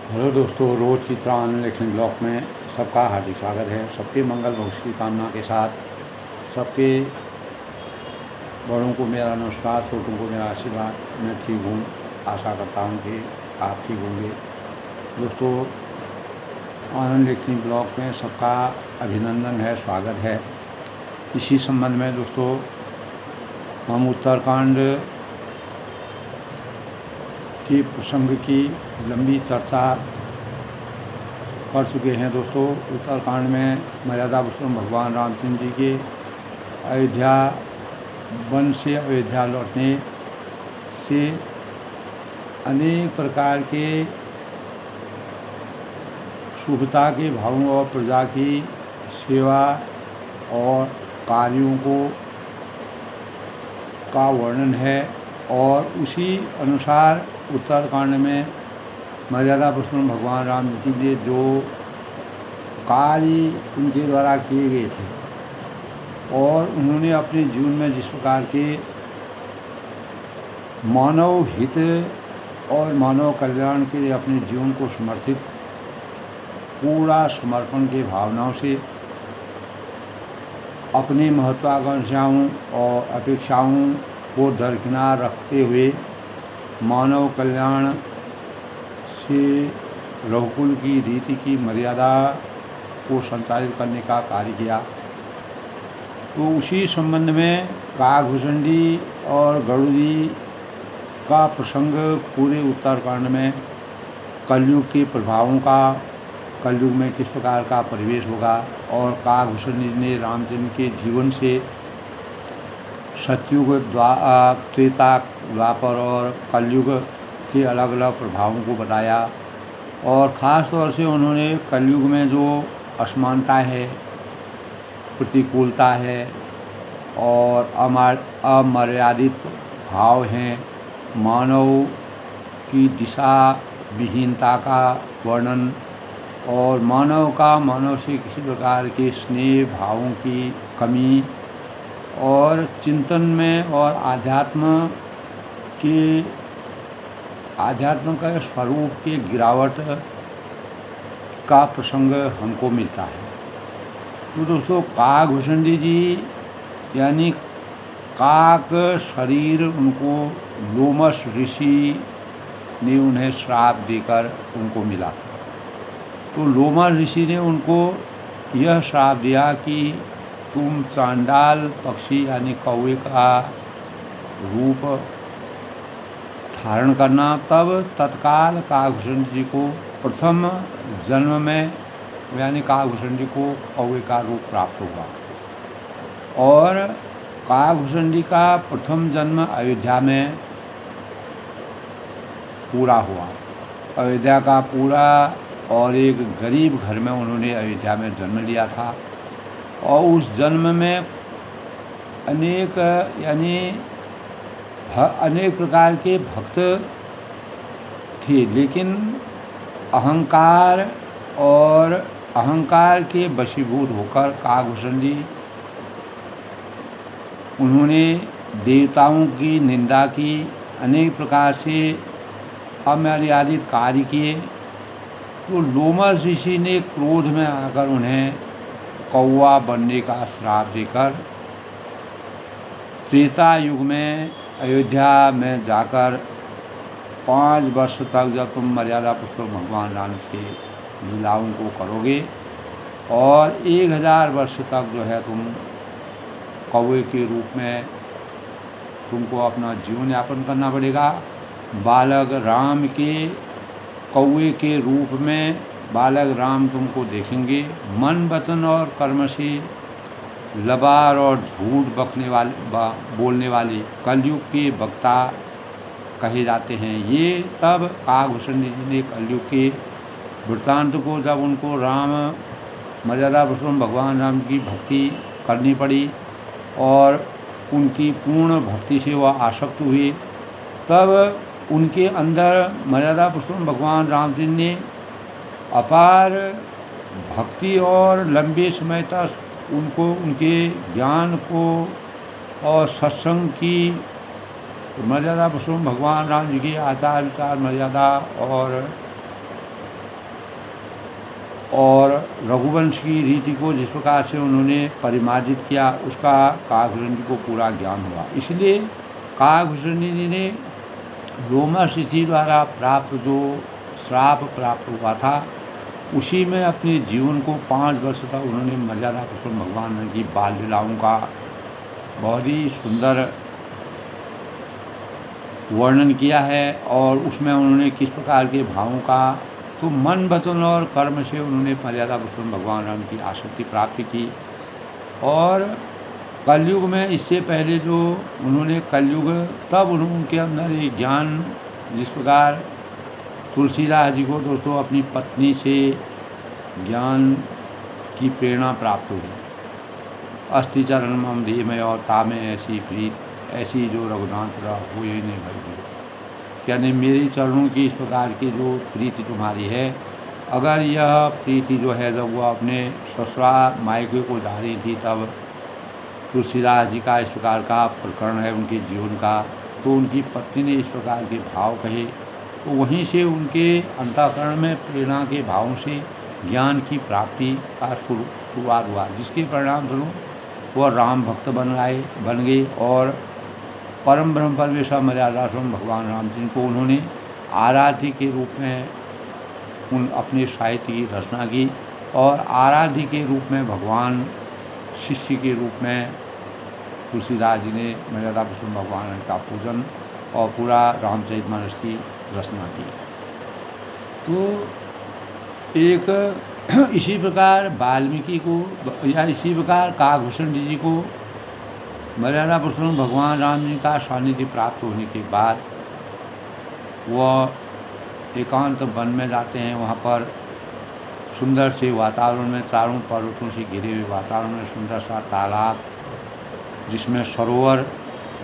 Hello दोस्तों, रोज़ की तरह आनंद लेखन ब्लॉग में सबका हार्दिक स्वागत है। सबके मंगल भविष्य की कामना के साथ सबके बड़ों को मेरा नमस्कार, छोटों को मेरा आशीर्वाद। मैं ठीक हूँ, आशा करता हूँ कि आप ठीक होंगे। दोस्तों, आनंद लेखनी ब्लॉग में सबका अभिनंदन है, स्वागत है। इसी संबंध में दोस्तों हम उत्तरकांड के प्रसंग की लंबी चर्चा कर चुके हैं। दोस्तों, उत्तरकांड में मर्यादा पुरुषोत्तम भगवान रामचंद्र जी के अयोध्या वन से अयोध्या लौटने से अनेक प्रकार के शुभता के भावों और प्रजा की सेवा और कार्यों का वर्णन है, और उसी अनुसार उत्तरकांड में मर्यादा पुरुषोत्तम भगवान राम जी के लिए जो कार्य उनके द्वारा किए गए थे और उन्होंने अपने जीवन में जिस प्रकार के मानव हित और मानव कल्याण के लिए अपने जीवन को समर्पित पूरा समर्पण की भावनाओं से अपनी महत्वाकांक्षाओं और अपेक्षाओं को दरकिनार रखते हुए मानव कल्याण से रघुकुल की रीति की मर्यादा को संचालित करने का कार्य किया। तो उसी संबंध में काकभूषणी और गरुड़ी का प्रसंग पूरे उत्तरकांड में कलयुग के प्रभावों का, कलयुग में किस प्रकार का परिवेश होगा, और काकभूषणी ने रामचंद्र के जीवन से सतयुग, त्रेता, द्वापर और कलयुग के अलग अलग प्रभावों को बताया। और ख़ास तौर से उन्होंने कलयुग में जो असमानता है, प्रतिकूलता है और अमर्यादित भाव हैं, मानव की दिशा विहीनता का वर्णन और मानव से किसी प्रकार के स्नेह भावों की कमी और चिंतन में और आध्यात्म का स्वरूप के गिरावट का प्रसंग हमको मिलता है। तो दोस्तों, काकभूषणी जी यानी काक शरीर उनको लोमश ऋषि ने उन्हें श्राप देकर उनको मिला। तो लोमश ऋषि ने उनको यह श्राप दिया कि तुम चांडाल पक्षी यानी कौवे का रूप धारण करना। तब तत्काल काकभूषणी जी को प्रथम जन्म में यानी काकभूषणी जी को कौवे का रूप प्राप्त हुआ, और काकभूषणी जी का प्रथम जन्म अयोध्या में पूरा हुआ। अयोध्या का पूरा और एक गरीब घर में उन्होंने अयोध्या में जन्म लिया था, और उस जन्म में अनेक प्रकार के भक्त थे, लेकिन अहंकार के वशीभूत होकर काकभूषणी उन्होंने देवताओं की निंदा की, अनेक प्रकार से अमर्यादित कार्य किए। तो लोमश ऋषि ने क्रोध में आकर उन्हें कौवा बनने का श्राप देकर त्रेता युग में अयोध्या में जाकर 5 वर्ष तक जब तुम मर्यादा पुरुषोत्तम भगवान राम के लीलाओं को करोगे और 1000 वर्ष तक जो है तुम कौवे के रूप में तुमको अपना जीवन यापन करना पड़ेगा। बालक राम के कौवे के रूप में बालक राम तुमको देखेंगे। मन, वचन और कर्म से लबार और झूठ बोलने वाले कलयुग के वक्ता कहे जाते हैं। ये तब काकभूषणी जी ने कलयुग के वृत्तांत को, जब उनको मर्यादा पुरुषोत्तम भगवान राम की भक्ति करनी पड़ी और उनकी पूर्ण भक्ति से वह आसक्त हुए, तब उनके अंदर मर्यादा पुरुषोत्तम भगवान रामचंद्र ने अपार भक्ति और लंबे समय तक उनको उनके ज्ञान को और सत्संग की मर्यादा पुरुषोत्तम भगवान राम जी की आचार विचार मर्यादा और और रघुवंश की रीति को जिस प्रकार से उन्होंने परिमार्जित किया उसका काकभूषण जी को पूरा ज्ञान हुआ। इसलिए काकभूषण जी ने लोमश ऋषि द्वारा प्राप्त जो श्राप प्राप्त हुआ था उसी में अपने जीवन को 5 वर्ष तक उन्होंने मर्यादा पुरुषोत्तम भगवान की बाल लीलाओं का बहुत ही सुंदर वर्णन किया है। और उसमें उन्होंने किस प्रकार के भावों का तो मन वचन और कर्म से उन्होंने मर्यादा पुरुषोत्तम भगवान राम की आसक्ति प्राप्त की। और कलयुग में इससे पहले जो उन्होंने कलयुग तब उनके अंदर ये ज्ञान जिस प्रकार तुलसीदास जी को दोस्तों अपनी पत्नी से ज्ञान की प्रेरणा प्राप्त हुई। अस्थि चरण मम देह में और तामे ऐसी प्रीत ऐसी जो रघुनाथ हो ही नहीं भई। यानी मेरे चरणों की इस प्रकार की जो प्रीति तुम्हारी है, अगर यह प्रीति जो है जब वो अपने ससुराल मायके को जा रही थी तब तुलसीदास जी का इस प्रकार का प्रकरण है उनके जीवन का, तो उनकी पत्नी ने इस प्रकार के भाव कहे तो वहीं से उनके अंतःकरण में प्रेरणा के भावों से ज्ञान की प्राप्ति का शुरुआत हुआ, जिसके परिणाम स्वरूप वह राम भक्त बन गए और परम ब्रह्म परमेश्वर मर्यादा भगवान राम जी को उन्होंने आराध्य के रूप में उन अपने साहित्य की रचना की और आराध्य के रूप में भगवान शिष्य के रूप में तुलसीदास जी ने मर्यादा पुरुषोत्तम भगवान का पूजन और पूरा रामचरितमानस की रचना की। तो एक इसी प्रकार वाल्मीकि को या इसी प्रकार काकभूषण जी को मर्यादा पुरुषोत्तम भगवान राम जी का सानिध्य प्राप्त होने के बाद वह एकांत वन में जाते हैं। वहाँ पर सुंदर से वातावरण में चारों पर्वतों से घिरे हुए वातावरण में सुंदर सा तालाब जिसमें सरोवर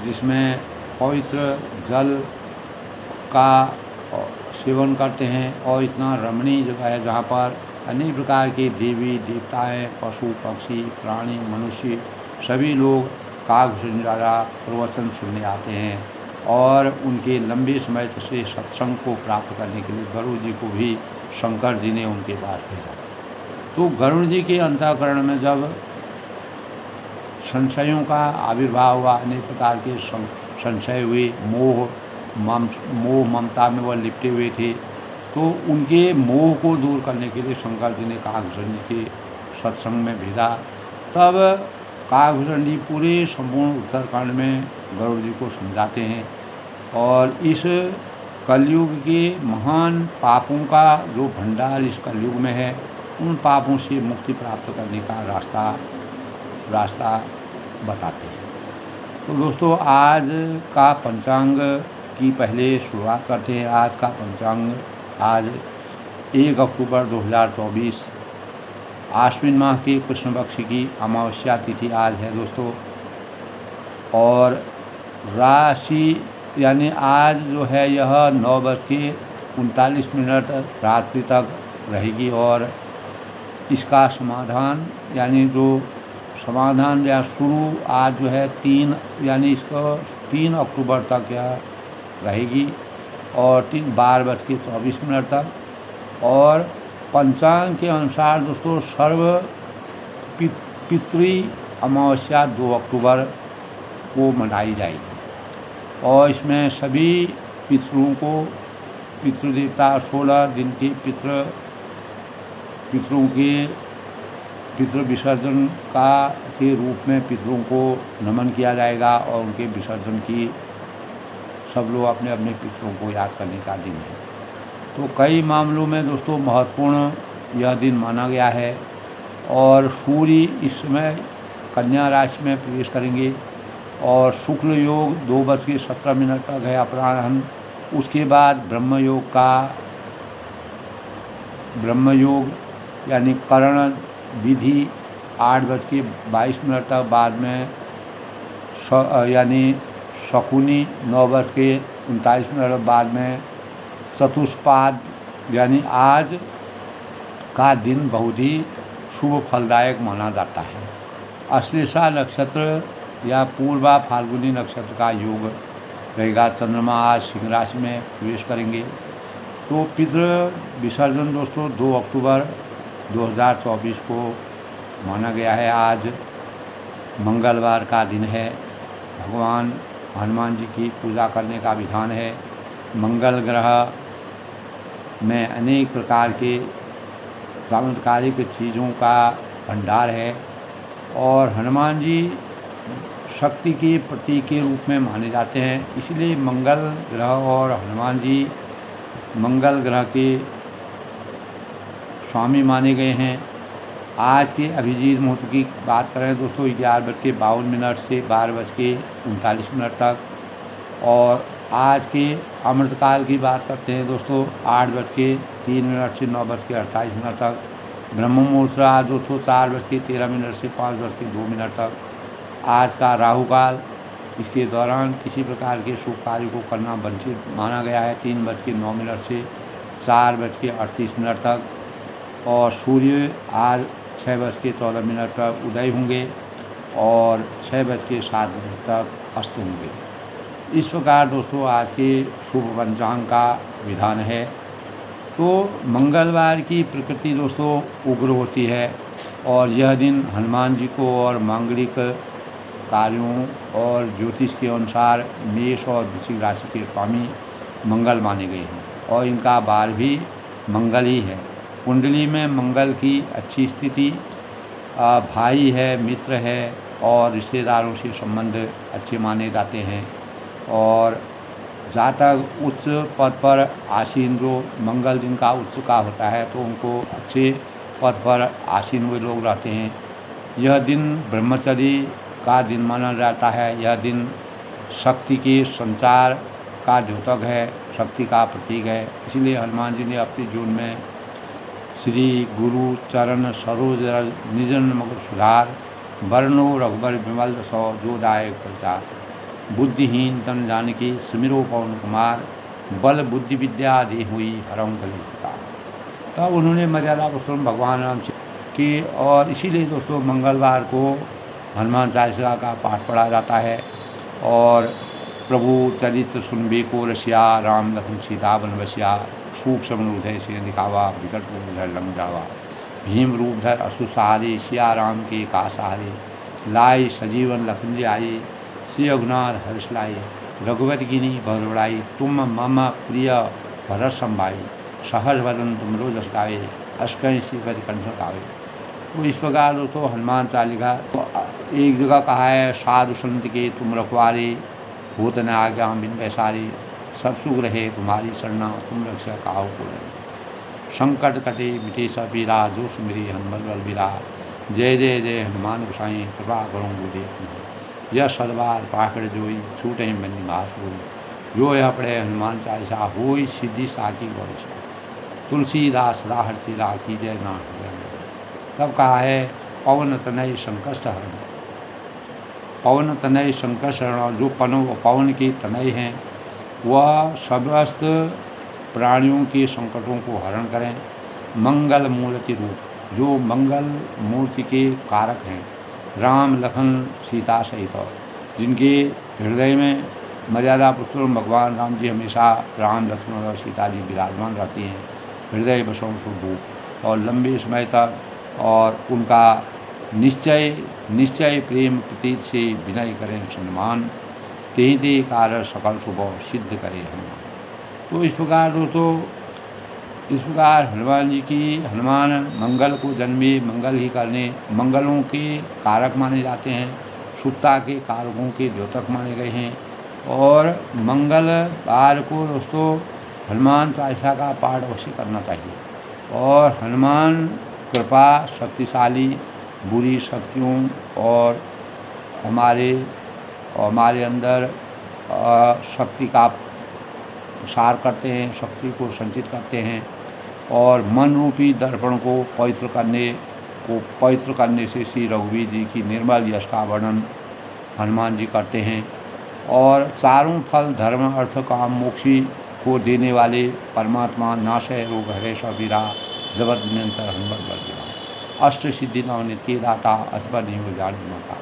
जिसमें पवित्र जल का सेवन करते हैं और इतना रमणीय जगह है जहाँ पर अनेक प्रकार के देवी देवताएं पशु पक्षी प्राणी मनुष्य सभी लोग काकभूषण द्वारा प्रवचन सुनने आते हैं और उनके लंबे समय से सत्संग को प्राप्त करने के लिए गरुड़ जी को भी शंकर जी ने उनके पास भेजा। तो गरुड़ जी के अंतःकरण में जब संशयों का आविर्भाव हुआ, अनेक प्रकार के संशय हुए, मोह ममता में वह लिपटे हुए थे, तो उनके मोह को दूर करने के लिए शंकर जी ने काकभूषण जी के सत्संग में भेजा। तब काकभूषण जी पूरे संपूर्ण उत्तरकांड में गरुड़ जी को समझाते हैं और इस कलयुग के महान पापों का जो भंडार इस कलयुग में है उन पापों से मुक्ति प्राप्त करने का रास्ता बताते हैं। तो दोस्तों आज का पंचांग की पहले शुरुआत करते हैं। आज का पंचांग आज 1 अक्टूबर 2024 आश्विन माह की कृष्ण पक्ष की अमावस्या तिथि आज है दोस्तों। और राशि यानी आज जो है यह 9:39 रात्रि तक रहेगी और इसका समाधान यानी जो समाधान या शुरू आज जो है 3 अक्टूबर तक यह रहेगी और 12:24 तक। और पंचांग के अनुसार दोस्तों सर्व पितृ अमावस्या 2 अक्टूबर को मनाई जाएगी और इसमें सभी पितरों को पितृदेवता 16 दिन के पितरों के पितृ विसर्जन के रूप में पितरों को नमन किया जाएगा और उनके विसर्जन की सब लोग अपने अपने पितरों को याद करने का दिन है। तो कई मामलों में दोस्तों महत्वपूर्ण यह दिन माना गया है। और सूर्य इस समय कन्या राशि में प्रवेश करेंगे और शुक्ल योग 2:17 तक है अपराह्न। उसके बाद ब्रह्म योग यानी करण विधि 8:22 तक, बाद में यानी शकुनी 9:39 बाद में चतुष्पाद यानी आज का दिन बहुत ही शुभ फलदायक माना जाता है। अश्लेषा नक्षत्र या पूर्वा फाल्गुनी नक्षत्र का योग रहेगा। चंद्रमा आज सिंह राशि में प्रवेश करेंगे। तो पितृ विसर्जन दोस्तों 2 अक्टूबर 2024 को माना गया है। आज मंगलवार का दिन है। भगवान हनुमान जी की पूजा करने का विधान है। मंगल ग्रह में अनेक प्रकार के चमत्कारिक चीज़ों का भंडार है और हनुमान जी शक्ति के प्रतीक के रूप में माने जाते हैं। इसलिए मंगल ग्रह और हनुमान जी मंगल ग्रह के स्वामी माने गए हैं। आज के अभिजीत मुहूर्त की बात करें दोस्तों 11:52 से 12:39 तक, और आज के अमृतकाल की बात करते हैं दोस्तों 8:03 से 9:48 तक। ब्रह्म मुहूर्त आज दोस्तों 4:13 से 5:02 तक। आज का राहु काल, इसके दौरान किसी प्रकार के शुभ कार्य को करना वंचित माना गया है 3:09 से 4:38 तक। और सूर्य आज 6:14 पर उदय होंगे और 6:07 तक अस्त होंगे। इस प्रकार दोस्तों आज के शुभ पंचांग का विधान है। तो मंगलवार की प्रकृति दोस्तों उग्र होती है और यह दिन हनुमान जी को और मांगलिक कार्यों और ज्योतिष के अनुसार मेष और वृश्चिक राशि के स्वामी मंगल माने गए हैं और इनका वार भी मंगल ही है। कुंडली में मंगल की अच्छी स्थिति, भाई है, मित्र है और रिश्तेदारों से संबंध अच्छे माने जाते हैं। और जातक उच्च पद पर आसीन, जो मंगल जिनका उच्च का होता है तो उनको अच्छे पद पर आसीन हुए लोग रहते हैं। यह दिन ब्रह्मचर्य का दिन माना जाता है। यह दिन शक्ति के संचार का द्योतक है, शक्ति का प्रतीक है। इसलिए हनुमान जी ने अपने जीवन में श्री गुरु चरण सरोज निजन मगर सुधार, वर्णो रघुबर विमल सौ जो दायक प्रचार, बुद्धिहीन तन जानकी सुमिरो पवन कुमार, बल बुद्धि विद्या दे हुई हरम कलिका। तब उन्होंने मर्यादा पुरुषोत्तम भगवान राम से की। और इसीलिए दोस्तों मंगलवार को हनुमान चालीसा का पाठ पढ़ा जाता है। और प्रभु चरित्र सुनबे को रसिया, राम लखन सीता वन बसिया, सूक्ष्म हृदय से दिखावा, विकट रूप धर लंग जावा, भीम रूप धर असु सहारे, सिया राम के का सहारे, लाई सजीवन लखन जी आई, श्री रघुनाथ हर्ष लाई, रघुवत गिनी बहुबड़ाई, तुम मम प्रिय भरत संभाई, सहज वदन तुम रोज जस गावे, अष्कई श्रीपति कंठ गावे। तो इस प्रकार दोस्तों हनुमान चालीसा तो एक जगह कहा है, साधु संत के तुम रखवारे, होत न आज्ञा बिन पैसारे, सब सुख रहे तुम्हारी शरणा, तुम रक्षा काहू को रहे, संकट कटे मिटे सब पीरा, जो सुमिरे हनुमत बलबीरा, जय जय जय हनुमान गोसाई, कृपा करो गुरुदेव। यह सदबार पाकड़ जोई, छूटे बन्नी मास होई, जो यह पढ़े हनुमान चालीसा, होई सिद्धि साकी गौरी। तुलसीदास सदा हरती राखी, जय नाथ जय। तब कहा है पवन तनय संकष्ट हरण, पवन तनय संकष्ट हरण, जो पवन के तनय हैं वह समस्त प्राणियों के संकटों को हरण करें। मंगल मूर्ति रूप, जो मंगल मूर्ति के कारक हैं, राम लखन सीता सहित, जिनके हृदय में मर्यादा पुरुषोत्तम भगवान राम जी हमेशा राम लक्ष्मण और सीता जी विराजमान रहती हैं, हृदय बसों स्वरूप और लंबे समय तक। और उनका निश्चय प्रेम प्रतीत से विनय करें सम्मान, ते कार्य सकल शुभ सिद्ध करे हनुमान। तो इस प्रकार दोस्तों, इस प्रकार हनुमान जी की, हनुमान मंगल को जन्मे, मंगल ही करने, मंगलों के कारक माने जाते हैं, शुभता के कारकों के द्योतक माने गए हैं। और मंगलवार को दोस्तों हनुमान चालीसा का पाठ अवश्य करना चाहिए। और हनुमान कृपा शक्तिशाली, बुरी शक्तियों और हमारे अंदर शक्ति का प्रसार करते हैं, शक्ति को संचित करते हैं। और मन रूपी दर्पण को पवित्र करने से श्री रघुवीर जी की निर्मल यश का वर्णन हनुमान जी करते हैं। और चारों फल धर्म अर्थ काम मोक्षी को देने वाले परमात्मा, नाशय रोग हरे सबीरा, जगत नियंत्र हनुमत बलबीरा, अष्ट सिद्धि नवनिधि के दाता, असबर नहीं जान माता,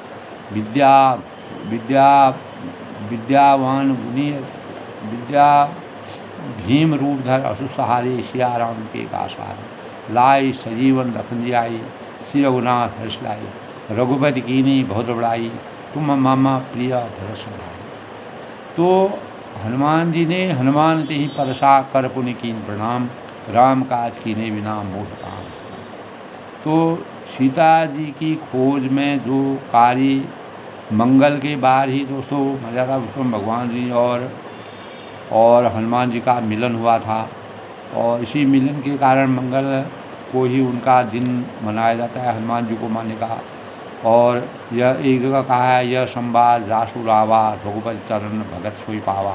विद्यावान गुणी विद्या, भीम रूप धर असु सहारे, सिया राम के का सहारे, लाई सजीवन लखन आई, श्री रघुनाथ हर्ष लाई, रघुपति कीनी बहुत बड़ाई, तुम मामा प्रिय भरस भाई। तो हनुमान जी ने हनुमान ते ही परसा कर पुनि कीन प्रणाम, राम काज कीने बिना मोह काम। तो सीता जी की खोज में जो कार्य मंगल के बाद ही दोस्तों मर्यादा पुरुषोत्तम भगवान जी और हनुमान जी का मिलन हुआ था, और इसी मिलन के कारण मंगल को ही उनका दिन मनाया जाता है, हनुमान जी को मानने का। और यह एक जगह कहा है, यह संवाद जासु रावा, रघुपति चरण भगत सोई पावा,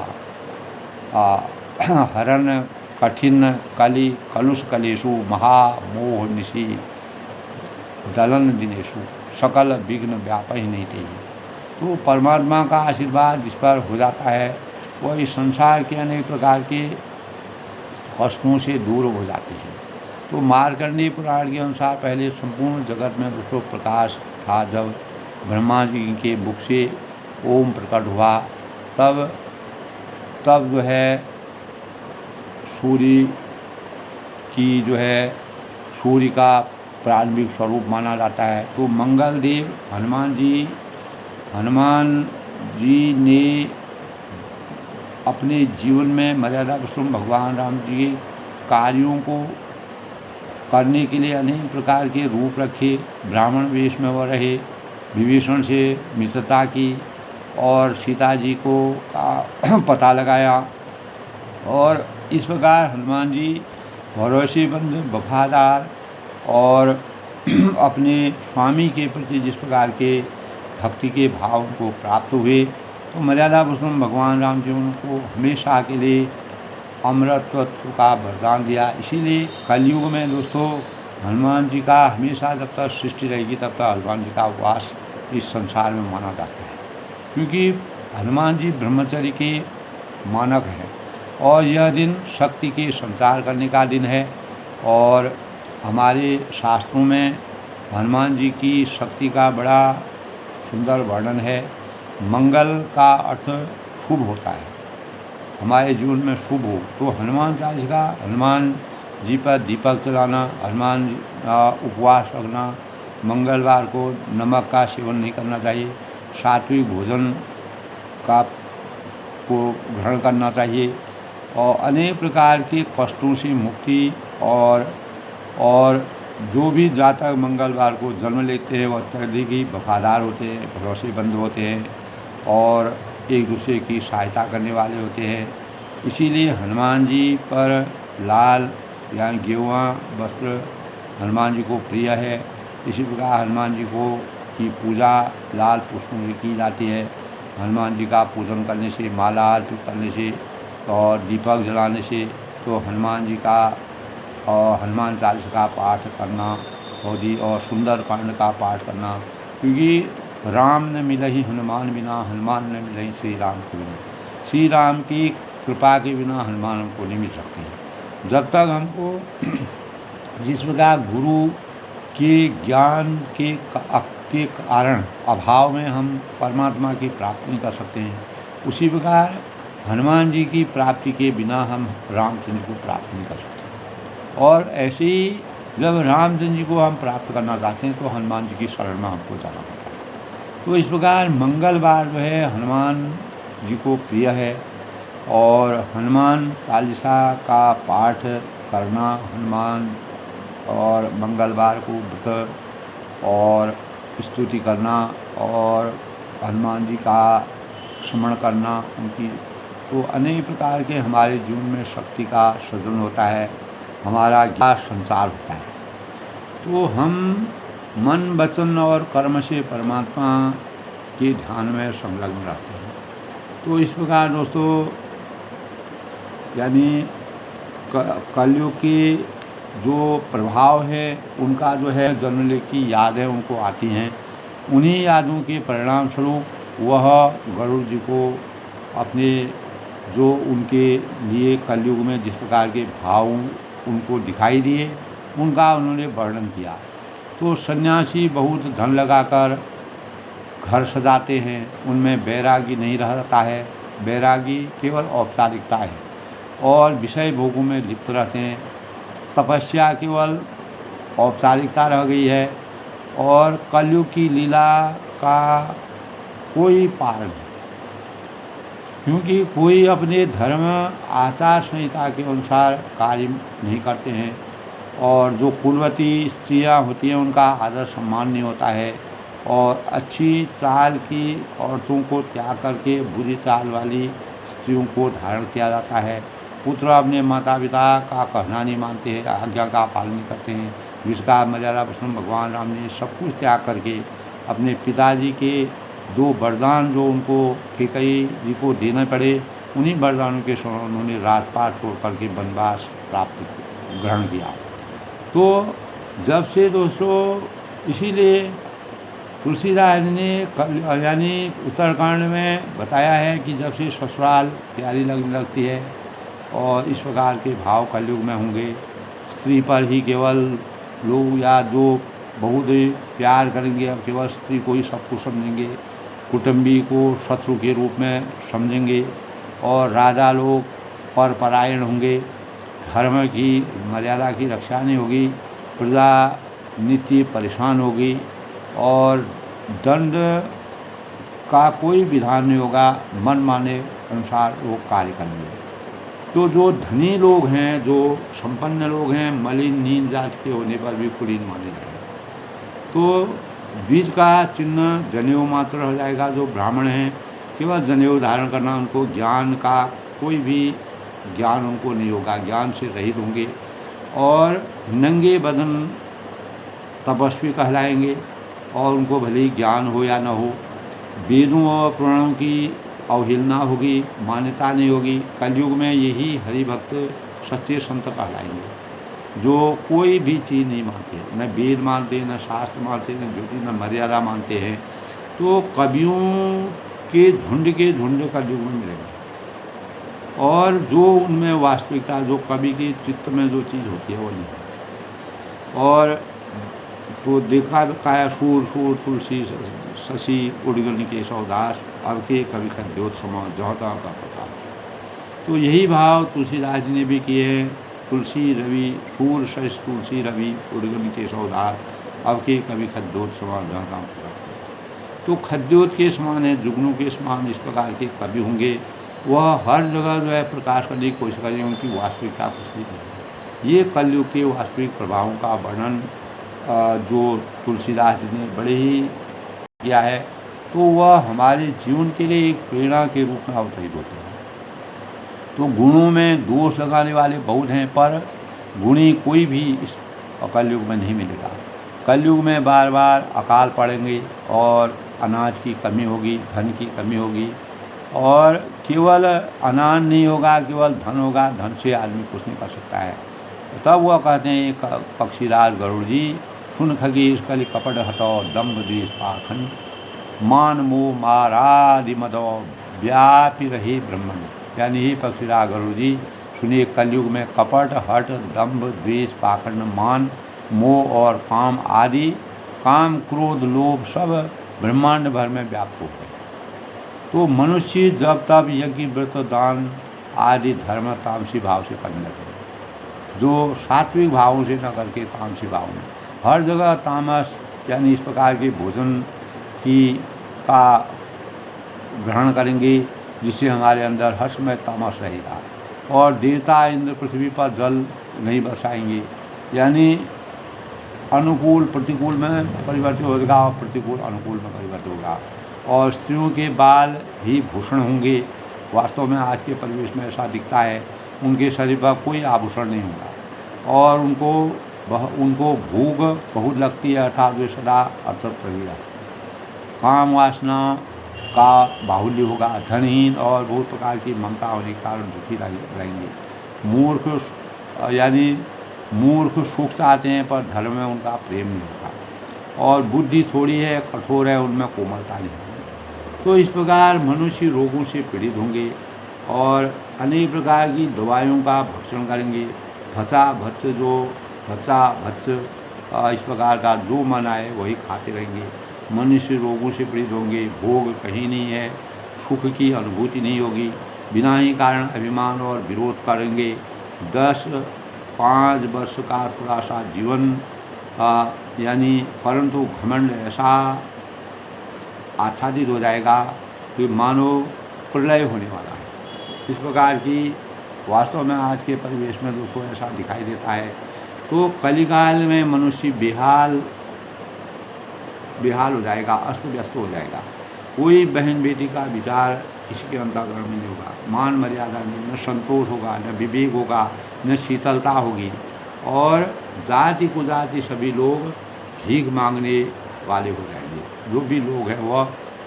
हरण कठिन कलि कलुष कलेशु, महामोह निशि दलन दिनेशु, सकल विघ्न व्याप ही नहीं थे। तो परमात्मा का आशीर्वाद जिस पर हो जाता है वह इस संसार के अनेक प्रकार के कष्टों से दूर हो जाते हैं। तो मार्कंडेय पुराण के अनुसार पहले संपूर्ण जगत में दोस्तों प्रकाश था। जब ब्रह्मा जी के मुख से ओम प्रकट हुआ तब जो है सूर्य की जो है सूर्य का प्रारंभिक स्वरूप माना जाता है। तो मंगल देव हनुमान जी ने अपने जीवन में मर्यादा पुरुषोत्तम भगवान राम जी के कार्यों को करने के लिए अनेक प्रकार के रूप रखे। ब्राह्मण वेश में वह रहे, विभीषण से मित्रता की और सीता जी को का पता लगाया। और इस प्रकार हनुमान जी भरोसेमंद, वफादार और अपने स्वामी के प्रति जिस प्रकार के भक्ति के भाव को प्राप्त हुए, तो मर्यादा पुरुषोत्तम भगवान राम जी उनको हमेशा के लिए अमरत्व का वरदान दिया। इसीलिए कलयुग में दोस्तों हनुमान जी का हमेशा जब तक सृष्टि रहेगी तब तक हनुमान जी का वास इस संसार में माना जाता है, क्योंकि हनुमान जी ब्रह्मचर्य के मानक हैं और यह दिन शक्ति के संचार करने का दिन है। और हमारे शास्त्रों में हनुमान जी की शक्ति का बड़ा सुंदर वर्णन है। मंगल का अर्थ शुभ होता है, हमारे जीवन में शुभ हो। तो हनुमान चालीसा, हनुमान जी पर दीपक जलाना, हनुमान उपवास रखना, मंगलवार को नमक का सेवन नहीं करना चाहिए, सात्विक भोजन को ग्रहण करना चाहिए और अनेक प्रकार के कष्टों से मुक्ति। और जो भी जातक मंगलवार को जन्म लेते हैं वह अत्यधिक ही वफादार होते हैं, भरोसेमंद होते हैं और एक दूसरे की सहायता करने वाले होते हैं। इसीलिए हनुमान जी पर लाल या गेरुआ वस्त्र हनुमान जी को प्रिय है। इसी प्रकार हनुमान जी को की पूजा लाल पुष्पों से की जाती है। हनुमान जी का पूजन करने से, माला अर्पित करने से और दीपक जलाने से, तो हनुमान जी का और हनुमान चालीसा का पाठ करना और सुंदर कांड का पाठ करना, क्योंकि राम ने मिलहि हनुमान बिना, हनुमान ने मिलहि श्री राम के बिना। श्री राम की कृपा के बिना हनुमान हमको नहीं मिल सकते हैं। जब तक हमको जिस प्रकार गुरु के ज्ञान के कारण अभाव में हम परमात्मा की प्राप्ति नहीं कर सकते हैं, उसी प्रकार हनुमान जी की प्राप्ति के बिना हम रामचंद्र को प्राप्त नहीं कर सकते। और ऐसे ही जब रामचंद्र जी को हम प्राप्त करना चाहते हैं तो हनुमान जी की शरण में हमको जाना पड़ता है। तो इस प्रकार मंगलवार जो है हनुमान जी को प्रिय है और हनुमान चालीसा का पाठ करना, हनुमान और मंगलवार को व्रत और स्तुति करना और हनुमान जी का स्मरण करना, उनकी तो अनेक प्रकार के हमारे जीवन में शक्ति का सृजन होता है, हमारा ज्ञान संचार होता है। तो हम मन, वचन और कर्म से परमात्मा के ध्यान में संलग्न रहते हैं। तो इस प्रकार दोस्तों यानी कलयुग के जो प्रभाव है उनका जो है जन्मले की यादें उनको आती हैं। उन्हीं यादों के परिणाम स्वरूप वह गरुड़ जी को अपने जो उनके लिए कलयुग में जिस प्रकार के भाव उनको दिखाई दिए उनका उन्होंने वर्णन किया। तो सन्यासी बहुत धन लगाकर घर सजाते हैं, उनमें बैरागी नहीं रहता है, बैरागी केवल औपचारिकता है और विषय भोगों में लिप्त रहते हैं। तपस्या केवल औपचारिकता रह गई है और कलयुग की लीला का कोई पार नहीं, क्योंकि कोई अपने धर्म आचार संहिता के अनुसार कार्य नहीं करते हैं और जो कुलवती स्त्रियां होती हैं उनका आदर सम्मान नहीं होता है और अच्छी चाल की औरतों को त्याग करके बुरी चाल वाली स्त्रियों को धारण किया जाता है। पुत्र अपने माता पिता का कहना नहीं मानते हैं, आज्ञा का पालन नहीं करते हैं, जिसका मर्यादा पुरुषोत्तम भगवान राम ने सब कुछ त्याग करके अपने पिताजी के दो वरदान जो उनको कैकेयी जी को देने पड़े, उन्हीं वरदानों के समय उन्होंने राजपाट छोड़ करके वनवास प्राप्त ग्रहण किया। तो जब से दोस्तों इसीलिए तुलसीदास ने यानी उत्तरकांड में बताया है कि जब से ससुराल प्यारी लगने लगती है और इस प्रकार के भाव कलयुग में होंगे, स्त्री पर ही केवल लोग या जो बहुत प्यार करेंगे अब केवल स्त्री को ही सब कुछ समझेंगे, कुटुंबी को शत्रु के रूप में समझेंगे और राजा लोग परपरायण होंगे, धर्म की मर्यादा की रक्षा नहीं होगी, प्रजा नित्य परेशान होगी और दंड का कोई विधान नहीं होगा, मन माने अनुसार वो कार्य करेंगे। तो जो धनी लोग हैं, जो संपन्न लोग हैं, मलिन नीच जाति के होने पर भी कुलीन माने जाएंगे। तो बीज का चिन्ह जनेऊ मात्र हो जाएगा। जो ब्राह्मण हैं केवल जनेऊ धारण करना, उनको ज्ञान का कोई भी ज्ञान उनको नहीं होगा, ज्ञान से रहित होंगे और नंगे बदन तपस्वी कहलाएंगे और उनको भले ही ज्ञान हो या न हो, वेदों और पुराणों की अवहेलना होगी, मान्यता नहीं होगी। कलयुग में यही हरिभक्त सच्चे संत कहलाएंगे जो कोई भी चीज़ नहीं मानते, न वेद मानते, न शास्त्र मानते, न ज्योतिष, न मर्यादा मानते हैं। तो कवियों के झुंड कलयुग में मिलेंगे और जो उनमें वास्तविकता, जो कवि के चित्त में जो चीज़ होती है वो नहीं। और तो देखा काया सूर तुलसी शशि उड़गन के सौदास, अब के कवि का द्योत समाज जौता का प्रकाश। तो यही भाव तुलसीदास जी ने भी किए हैं। तुलसी रवि सूर शश तुलसी रवि उड़गन के सौदास, अब के कवि खद्योत समान जौता प्रकाश। तो खद्योत के समान है, जुगनों के समान इस प्रकार के कवि होंगे, वह हर जगह जो है प्रकाश करने की कोशिश करेंगे, उनकी वास्तविकता कुछ नहीं है। ये कलयुग के वास्तविक प्रभावों का वर्णन जो तुलसीदास जी ने बड़े ही किया है, तो वह हमारे जीवन के लिए एक प्रेरणा के रूप में अवतरित होते हैं। तो गुणों में दोष लगाने वाले बहुत हैं, पर गुणी कोई भी इस कलयुग में नहीं मिलेगा। कलयुग में बार बार अकाल पड़ेंगे और अनाज की कमी होगी, धन की कमी होगी और केवल अनाज नहीं होगा, केवल धन होगा, धन से आदमी कुछ नहीं कर सकता है। तब वह कहते हैं पक्षीराज गरुड़ जी, सुन खगेश कलि कपट हटो दम्भ द्वेष पाखंड, मान मोह मारादि मदो व्यापी रहे ब्रह्मण। यानी ही पक्षीराज गरुड़ जी सुनिए, कलयुग में कपट, हट, दम्भ, द्वेष, पाखंड, मान, मोह और काम आदि, काम क्रोध लोभ सब ब्रह्मांड भर में व्याप्त हो गए। तो मनुष्य जब तब यज्ञ व्रत दान आदि धर्म तामसी भाव से करने लगे, जो सात्विक भावों से न करके तामसी भाव में हर जगह तामस यानी इस प्रकार के भोजन की का ग्रहण करेंगे, जिससे हमारे अंदर हर समय तामस रहेगा। और देवता इंद्र पृथ्वी पर जल नहीं बरसाएंगे, यानी अनुकूल प्रतिकूल में परिवर्तित होगा और प्रतिकूल अनुकूल में परिवर्तित होगा। और स्त्रियों के बाल ही भूषण होंगे। वास्तव में आज के परिवेश में ऐसा दिखता है, उनके शरीर पर कोई आभूषण नहीं होगा और उनको भूख बहुत लगती है, अर्थात वे सदा अतृप्त रहेगा। काम वासना का बाहुल्य होगा, धनहीन और बहुत प्रकार की ममता होने के कारण दुखी रहेंगे। मूर्ख सुख चाहते हैं पर धर्म में उनका प्रेम नहीं होगा और बुद्धि थोड़ी है, कठोर है, उनमें कोमलता नहीं होगी। तो इस प्रकार मनुष्य रोगों से पीड़ित होंगे और अनेक प्रकार की दवाइयों का भक्षण करेंगे। भत्स इस प्रकार का जो मन आए वही खाते रहेंगे। मनुष्य रोगों से पीड़ित होंगे, भोग कहीं नहीं है, सुख की अनुभूति नहीं होगी, बिना ही कारण अभिमान और विरोध करेंगे। 5 वर्ष का थोड़ा सा जीवन यानी परंतु घमंड ऐसा आच्छादित हो जाएगा कि मानो प्रलय होने वाला है। इस प्रकार की वास्तव में आज के परिवेश में दोस्तों ऐसा दिखाई देता है। तो कलिकाल में मनुष्य बेहाल हो जाएगा, अस्त व्यस्त हो जाएगा। कोई बहन बेटी का विचार किसी के अंतःकरण में नहीं होगा, मान मर्यादा नहीं, न संतोष होगा, न विवेक होगा, न शीतलता होगी, और जाति कुजाति सभी लोग भीख मांगने वाले हो जाएंगे। जो भी लोग हैं वह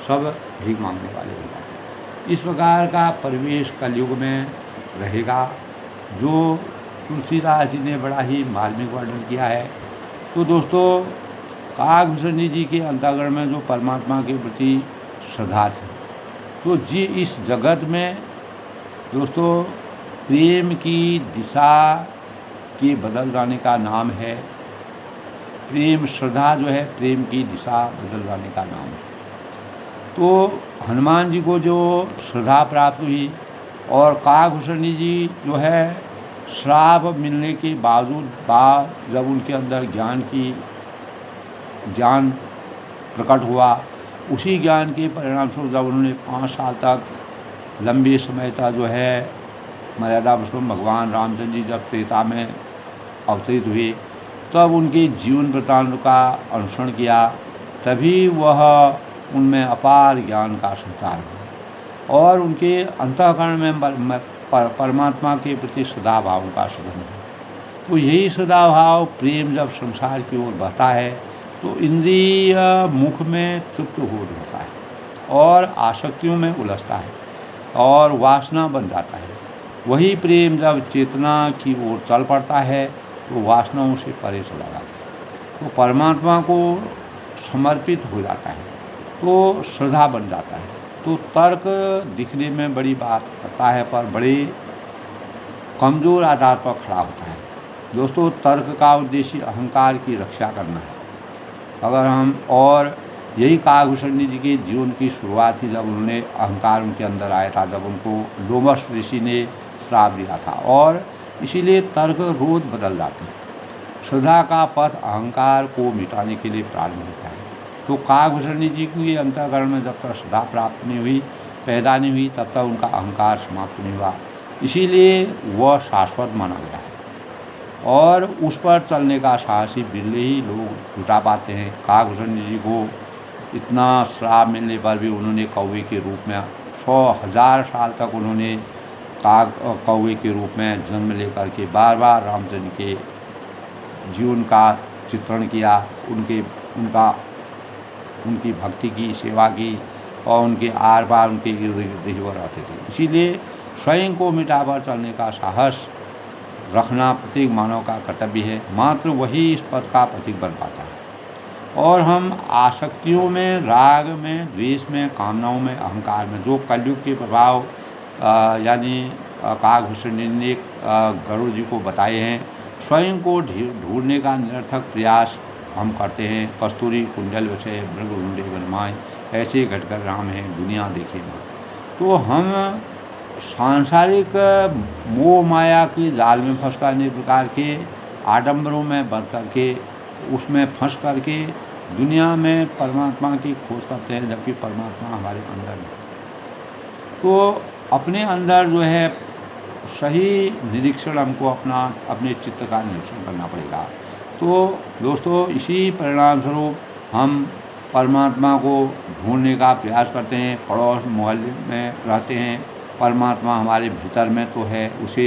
सब भीख मांगने वाले हो जाएंगे। इस प्रकार का परिवेश कलयुग में रहेगा, जो तुलसीदास जी ने बड़ा ही मार्मिक वर्णन किया है। तो दोस्तों, काकभूषणी जी के अंतःकरण में जो परमात्मा के प्रति श्रद्धा थी, तो जी इस जगत में दोस्तों प्रेम की दिशा के बदल जाने का नाम है। प्रेम श्रद्धा जो है प्रेम की दिशा बदल जाने का नाम है। तो हनुमान जी को जो श्रद्धा प्राप्त हुई, और काकभूषणी जी जो है श्राप मिलने के बाद जब उनके अंदर ज्ञान प्रकट हुआ, उसी ज्ञान के परिणाम स्वरूप जब उन्होंने 5 साल तक लंबे समय तक जो है मर्यादा पुरुषोत्तम भगवान रामचंद्र जी जब त्रेता में अवतरित हुए, तब उनके जीवन वृत्तांत का अनुसरण किया, तभी वह उनमें अपार ज्ञान का संचार हुआ और उनके अंतःकरण में परमात्मा के प्रति सदाभाव का सघन है। तो यही सदाभाव प्रेम जब संसार की ओर बहता है तो इंद्रिय मुख में तृप्त हो जाता है और आसक्तियों में उलझता है और वासना बन जाता है। वही प्रेम जब चेतना की ओर चल पड़ता है तो वासनाओं से परे चला जाता है, तो परमात्मा को समर्पित हो जाता है, तो श्रद्धा बन जाता है। तो तर्क दिखने में बड़ी बात करता है पर बड़े कमज़ोर आधार पर खड़ा होता है। दोस्तों, तर्क का उद्देश्य अहंकार की रक्षा करना है। अगर हम और यही काकभूषणी जी के जीवन की शुरुआत थी जब उन्होंने अहंकार उनके अंदर आया था, जब उनको लोमश ऋषि ने श्राप दिया था, और इसीलिए तर्क रोज बदल जाते हैं। श्रद्धा का पथ अहंकार को मिटाने के लिए प्रारंभ होता है। तो काकभूषणी जी को ये अंतःकरण में जब तक श्रद्धा प्राप्त नहीं हुई, पैदा नहीं हुई, तब तक उनका अहंकार समाप्त नहीं हुआ, इसीलिए वह शाश्वत माना गया है। और उस पर चलने का साहसी बिरले ही लोग जुटा पाते हैं। काकभूषणी जी को इतना श्राप मिलने पर भी उन्होंने कौवे के रूप में 100,000 साल तक उन्होंने कौवे के रूप में जन्म लेकर के बार बार रामचंद्र के जीवन का चित्रण किया, उनकी भक्ति की, सेवा की, और उनके आर पार उनके इर्द गिर्द ही वो रहते थे। इसीलिए स्वयं को मिटाकर चलने का साहस रखना प्रत्येक मानव का कर्तव्य है। मात्र वही इस पद का प्रतीक बन पाता है। और हम आसक्तियों में, राग में, द्वेष में, कामनाओं में, अहंकार में, जो कलयुग के प्रभाव यानी काकभूषणी ने गरुड़ जी को बताए हैं, स्वयं को ढूंढने का निरर्थक प्रयास हम करते हैं। कस्तूरी कुंडल विषय मृग ढूंढे बनमाए, ऐसे घटकर राम हैं दुनिया देखे माँ। तो हम सांसारिक मोह माया की जाल में फंस कर अनेक प्रकार के आडंबरों में बंध करके, उसमें फंस करके दुनिया में परमात्मा की खोज करते हैं, जबकि परमात्मा हमारे अंदर है। तो अपने अंदर जो है सही निरीक्षण हमको अपने चित्त का निरीक्षण करना पड़ेगा। तो दोस्तों, इसी परिणाम स्वरूप हम परमात्मा को ढूंढने का प्रयास करते हैं। पड़ोस मोहल्ले में रहते हैं, परमात्मा हमारे भीतर में तो है, उसे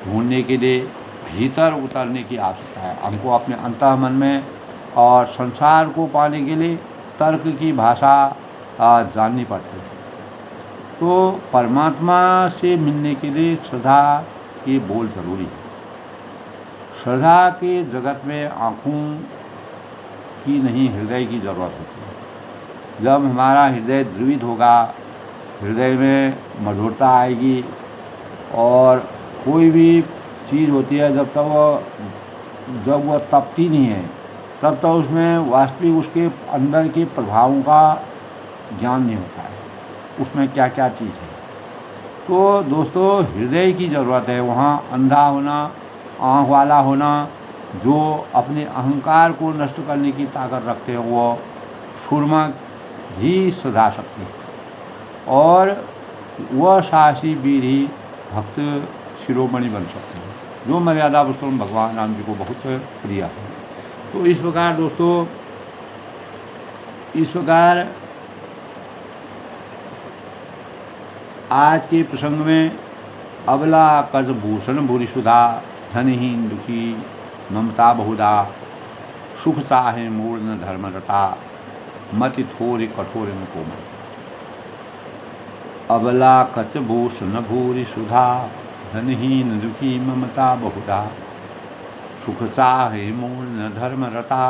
ढूंढने के लिए भीतर उतरने की आवश्यकता है। हमको अपने अंतःमन में, और संसार को पाने के लिए तर्क की भाषा जाननी पड़ती है। तो परमात्मा से मिलने के लिए श्रद्धा के बोल जरूरी है। श्रद्धा के जगत में आँखों की नहीं, हृदय की ज़रूरत होती है। जब हमारा हृदय द्रवित होगा, हृदय में मधुरता आएगी, और कोई भी चीज़ होती है जब वह तपती नहीं है, तब तक उसमें वास्तविक उसके अंदर के प्रभावों का ज्ञान नहीं होता है, उसमें क्या क्या चीज़ है। तो दोस्तों, हृदय की ज़रूरत है। वहाँ अंधा होना, आँख वाला होना, जो अपने अहंकार को नष्ट करने की ताकत रखते हैं वो सुरमा ही सधा सकते हैं और वह साहसी वीर ही भक्त शिरोमणि बन सकते हैं, जो मर्यादा पुरुषोत्तम भगवान राम जी को बहुत प्रिय है। तो इस प्रकार दोस्तों, इस प्रकार आज के प्रसंग में अबला कज भूषण भूरि सुधा, धनहीन दुखी ममता बहुधा, सुख चाहे मूल न धर्म रता, मति थोरि कठोर न कोमल। अबला कच भूषण भूरि सुधा, धनहीन दुखी ममता बहुधा, सुख चाहे मूल न धर्म रता,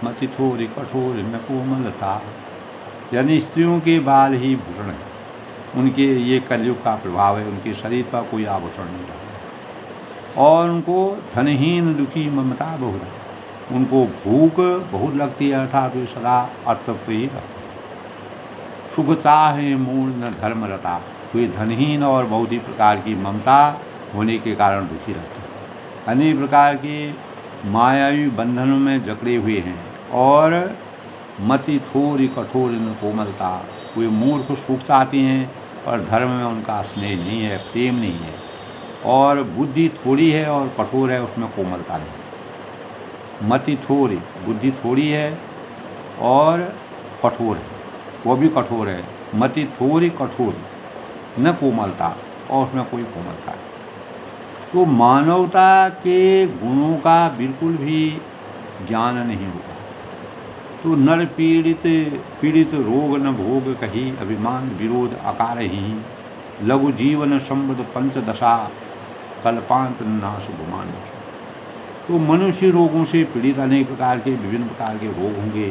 मति थोरि कठोर न कोमलता। यानी स्त्रियों के बाल ही भूषण है, उनके ये कलयुग का प्रभाव है, उनके शरीर पर कोई आभूषण नहीं रहा। और उनको धनहीन दुखी ममता बहुत, उनको भूख बहुत लगती है, अर्थात वे सदा अतृप्त ही रहते। सुख चाहे मूल न धर्म रता, वे धनहीन और बहुत ही प्रकार की ममता होने के कारण दुखी रहते हैं, अनेक प्रकार के मायावी बंधनों में जकड़े हुए हैं। और मति थोड़ी कठोर न कोमलता, वे मूर्ख सुख चाहते हैं पर धर्म में उनका स्नेह नहीं है, प्रेम नहीं है। और बुद्धि थोड़ी है और कठोर है, उसमें कोमलता नहीं। मति थोड़ी, बुद्धि थोड़ी है और कठोर है, वो भी कठोर है। मति थोड़ी कठोर न कोमलता, और उसमें कोई कोमलता नहीं। तो मानवता के गुणों का बिल्कुल भी ज्ञान नहीं होगा। तो नर पीड़ित रोग न भोग कही, अभिमान विरोध आकार ही, लघु जीवन संबद पंचदशा, कल्पांत नाश गुमान। तो मनुष्य रोगों से पीड़ित अनेक प्रकार के विभिन्न प्रकार के रोग होंगे,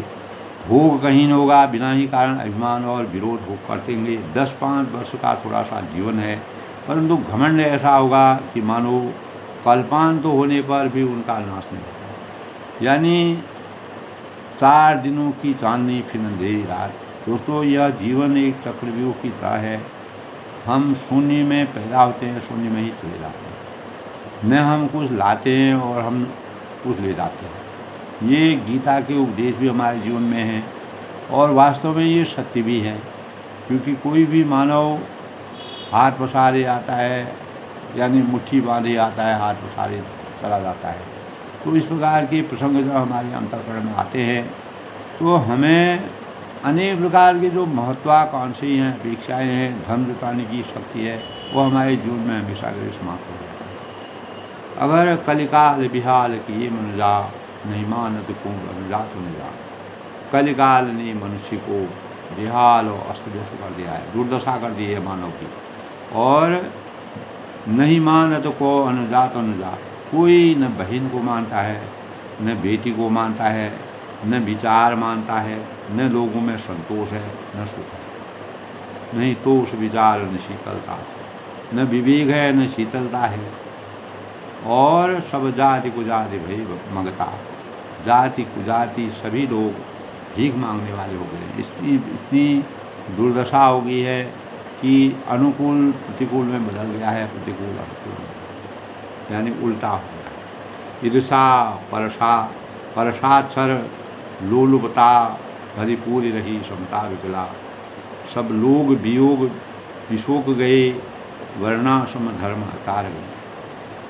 भोग कहीं न होगा, बिना ही कारण अभिमान और विरोध हो करते होंगे। 10-5 वर्ष का थोड़ा सा जीवन है, परंतु घमंड ऐसा होगा कि मानो कल्पांत होने पर भी उनका नाश नहीं होगा। यानी 4 दिनों की चांदनी फिर अंधेरी रात। दोस्तों, यह जीवन एक चक्रव्यूह की तरह है। हम शून्य में पैदा होते हैं, शून्य में ही चले जाते हैं। न हम कुछ लाते हैं और हम कुछ ले जाते हैं। ये गीता के उपदेश भी हमारे जीवन में हैं और वास्तव में ये सत्य भी है, क्योंकि कोई भी मानव हाथ पसारे आता है, यानी मुट्ठी बांधे आता है, हाथ पसारे चला जाता है। तो इस प्रकार के प्रसंग जब हमारे अंतःकरण में आते हैं तो हमें अनेक प्रकार के जो महत्वाकांक्षी हैं, अपेक्षाएँ हैं, धन जुटाने की शक्ति है, वो हमारे जीवन में हमेशा के लिए समाप्त हो जाती है। अगर कलिकाल बिहाल किए मनुजा, नहीं मानत को अनुजात अनुजा। कलिकाल ने मनुष्य को बेहाल और अस्त व्यस्त कर दिया है, दुर्दशा कर दी है मानव की। और नहीं मानत को अनुजात अनुजा, कोई न बहन को मानता है, न बेटी को मानता है, न विचार मानता है, न लोगों में संतोष है, न सुख है। नहीं तोष विचार न शीतलता, न विवेक है, न शीतलता है। और सब जाति कुजाति भई मगता, जाति कुजाति सभी लोग भीख मांगने वाले हो गए। इसकी इतनी दुर्दशा हो गई है कि अनुकूल प्रतिकूल में बदल गया है, प्रतिकूल अनुकूल में, यानी उल्टा हो गया। ईर्षा परसाक्षर लोलुपता, भरी पूरी रही समता विकला। सब लोग वियोग विशोक गए, वर्णाश्रम धर्म आचार गए।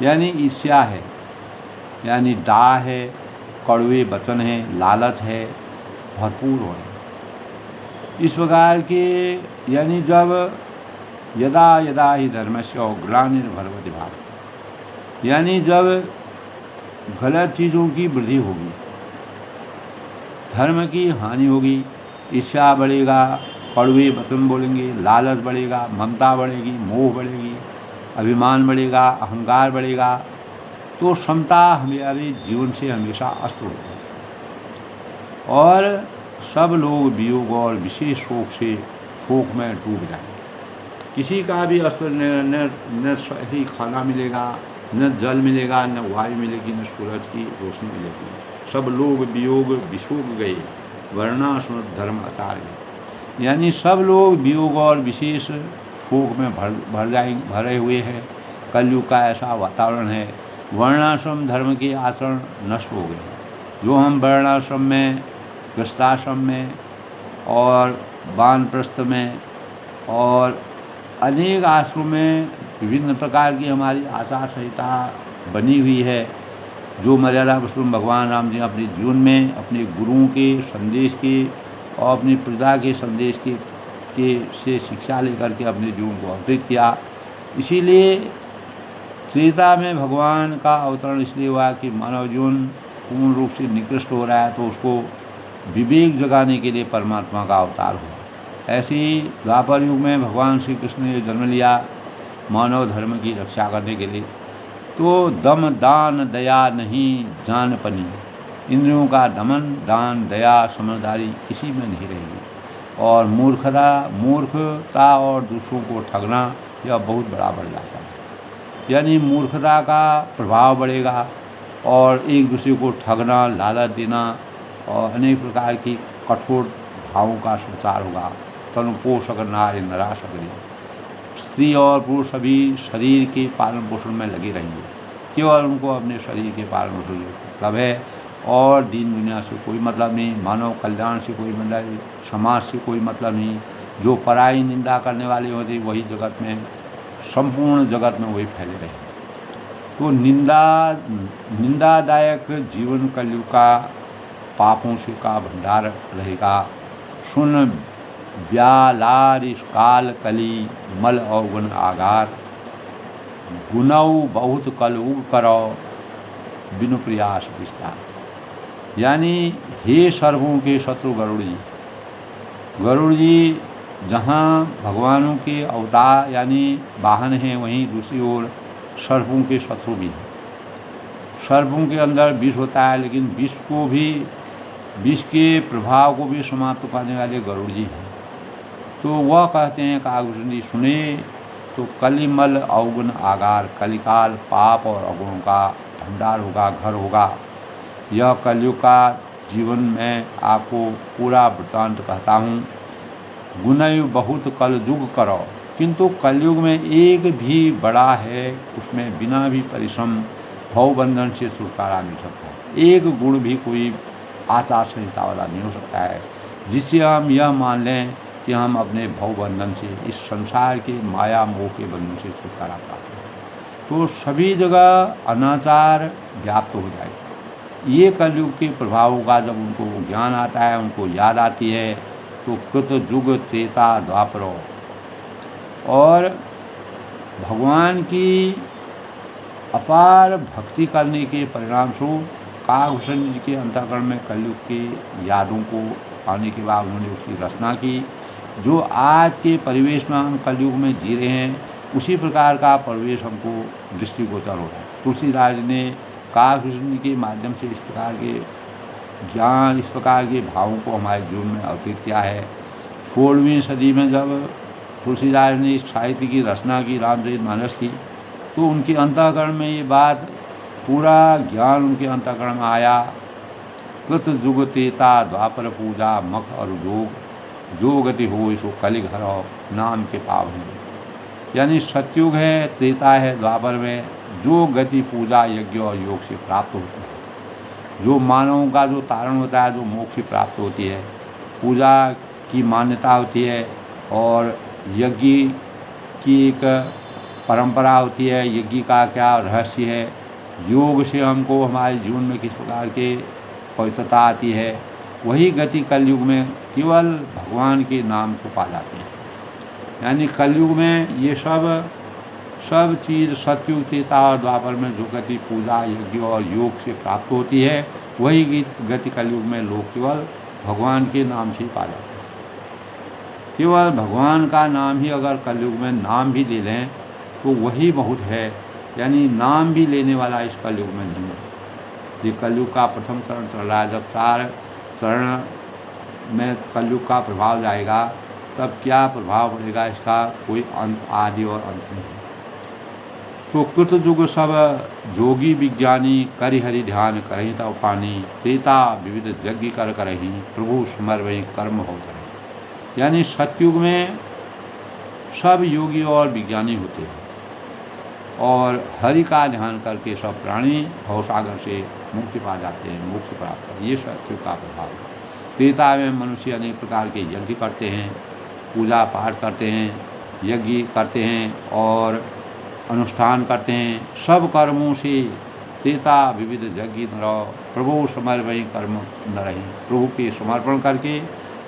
यानी ईर्ष्या है, यानी दाह है, कड़वे वचन है, लालच है, भरपूर हो। इस प्रकार के, यानी जब यदा यदा ही धर्मस्य ग्लानिर्भवति भारत, यानी जब गलत चीज़ों की वृद्धि होगी, धर्म की हानि होगी, ईर्ष्या बढ़ेगा, कड़वे वचन बोलेंगे, लालच बढ़ेगा, ममता बढ़ेगी, मोह बढ़ेगी, अभिमान बढ़ेगा, अहंकार बढ़ेगा, तो समता हमारे जीवन से हमेशा अस्त हो जाएगी। और सब लोग वियोग और विशेष शोक में डूब जाएंगे। किसी का भी अस्त्र न सही खाना मिलेगा, न जल मिलेगा, न वायु मिलेगी, न सूरज की रोशनी मिलेगी। सब लोग वियोग विशोक गए, वर्णाश्रम धर्म आचार गए। यानी सब लोग वियोग और विशेष शोक में भरे हुए हैं। कलयुग का ऐसा वातावरण है वर्णाश्रम धर्म के आचरण नष्ट हो गए। जो हम वर्णाश्रम में, गृहस्थाश्रम में और वानप्रस्थ में और अनेक आश्रमों में विभिन्न प्रकार की हमारी आचार संहिता बनी हुई है, जो मर्यादा पुरुषोत्तम भगवान राम जी अपने जीवन में अपने गुरुओं के संदेश के और अपनी प्रजा के संदेश के से शिक्षा लेकर के अपने जीवन को अवतरित किया। इसीलिए त्रेता में भगवान का अवतरण इसलिए हुआ कि मानव जीवन पूर्ण रूप से निकृष्ट हो रहा है, तो उसको विवेक जगाने के लिए परमात्मा का अवतार हुआ। ऐसे ही द्वापर युग में भगवान श्री कृष्ण ने जन्म लिया मानव धर्म की रक्षा करने के लिए। तो दम दान दया नहीं जान पनी, इंद्रियों का दमन दान दया समझदारी किसी में नहीं रहेगी। और मूर्खता और दूसरों को ठगना यह बहुत बड़ा बढ़ जाता है। यानी मूर्खता का प्रभाव बढ़ेगा और एक दूसरे को ठगना, लालच देना और अनेक प्रकार की कठोर भावों का संचार होगा। तनु पोषक नारी निराश करें। स्त्री और पुरुष सभी शरीर के पालन पोषण में लगे रहेंगे, केवल उनको अपने शरीर के पालन पोषण मतलब है और दीन दुनिया से कोई मतलब नहीं, मानव कल्याण से कोई मतलब नहीं, समाज से कोई मतलब नहीं। जो पराई निंदा करने वाले होते वही जगत में, संपूर्ण जगत में वही फैले रहे। तो निंदादायक जीवन कलयुग का पापों से का भंडार रहेगा। सुन ब्यालारिश काल कली मल अवगुण आगार, गुनऊ बहुत कलयुग करो बिनु प्रयास विस्तार। यानी हे सर्वों के शत्रु गरुड़ जी जहाँ भगवानों के अवतार यानी वाहन हैं, वहीं दूसरी ओर सर्पों के शत्रु भी हैं। सर्पों के अंदर विष होता है, लेकिन विष के प्रभाव को भी समाप्त करने वाले गरुड़ जी हैं। तो वह कहते हैं कागभूषण जी सुने तो कलिमल अवगुण आगार, कलिकाल पाप और अवगुणों का भंडार होगा, घर होगा। यह कलयुग का जीवन में आपको पूरा वृत्तांत कहता हूँ। गुनयु बहुत कलयुग करो, किंतु कलयुग में एक भी बड़ा है, उसमें बिना भी परिश्रम भवबंधन से छुटकारा मिल सकता है। एक गुण भी कोई आचार संहिता वाला नहीं हो सकता है जिससे हम यह मान लें कि हम अपने भवबंधन से, इस संसार के माया मोह के बंधन से छुटकारा प्राप्त करें। तो सभी जगह अनाचार व्याप्त हो जाएगा। ये कलयुग के प्रभावों का जब उनको ज्ञान आता है, उनको याद आती है, तो कृत युग त्रेता द्वापर और भगवान की अपार भक्ति करने के परिणाम स्वरूप कागभूषण जी के अंतःकरण में कलयुग की यादों को आने के बाद उन्होंने उसकी रचना की। जो आज के परिवेश में हम कलयुग में जी रहे हैं, उसी प्रकार का परिवेश हमको दृष्टिगोचर हो रहा है। तुलसीदास ने कागभूषण जी के माध्यम से इस प्रकार के ज्ञान, इस प्रकार के भावों को हमारे जीवन में अवतरित किया है। 16वीं सदी में जब तुलसीदास ने इस साहित्य की रचना की, रामचरितमानस की, तो उनके अंतःकरण में ये बात, पूरा ज्ञान उनके अंतःकरण में आया। कृत युग तेता द्वापर पूजा मख और योग, जो गति हो सो कलिग हरो नाम के पावन। यानी सतयुग है, त्रेता है, द्वापर में जो गति पूजा यज्ञ और योग से प्राप्त होती है, जो मानवों का जो तारण होता है, जो मोक्ष से प्राप्त होती है, पूजा की मान्यता होती है और यज्ञ की एक परंपरा होती है। यज्ञ का क्या रहस्य है, योग से हमको हमारे जीवन में किस प्रकार के पवित्रता आती है, वही गति कलयुग में केवल भगवान के नाम को पा जाते हैं। यानी कलयुग में ये सब चीज़ सतयुग त्रेता और द्वापर में जो गति पूजा यज्ञ और योग से प्राप्त होती है, वही गति कलयुग में लोग केवल भगवान के नाम से ही पा जाते हैं। केवल भगवान का नाम ही अगर कलयुग में नाम भी ले लें तो वही बहुत है। यानी नाम भी लेने वाला इस कलयुग में नहीं है। ये कलयुग का प्रथम चरण चल रहा है। जब 4 चरण में कलयुग का प्रभाव जाएगा, तब क्या प्रभाव पड़ेगा इसका कोई अंत, आदि और अंत नहीं है। तो कृत युग सब जोगी विज्ञानी करि हरि ध्यान करही तव पानी, त्रेता विविध यज्ञ कर करही प्रभु स्मर वही कर्म हो करे। यानी सतयुग में सब योगी और विज्ञानी होते हैं और हरि का ध्यान करके सब प्राणी भवसागर से मुक्ति पा जाते हैं, मोक्ष प्राप्त करते हैं। ये सत्य का प्रभाव है। त्रेता में मनुष्य अनेक प्रकार के यज्ञ करते हैं, पूजा पाठ करते हैं, यज्ञ करते हैं और अनुष्ठान करते हैं। सब कर्मों से त्रेता विविध यज्ञ नर प्रभु समर्पण कर्म न रहे, प्रभु के समर्पण करके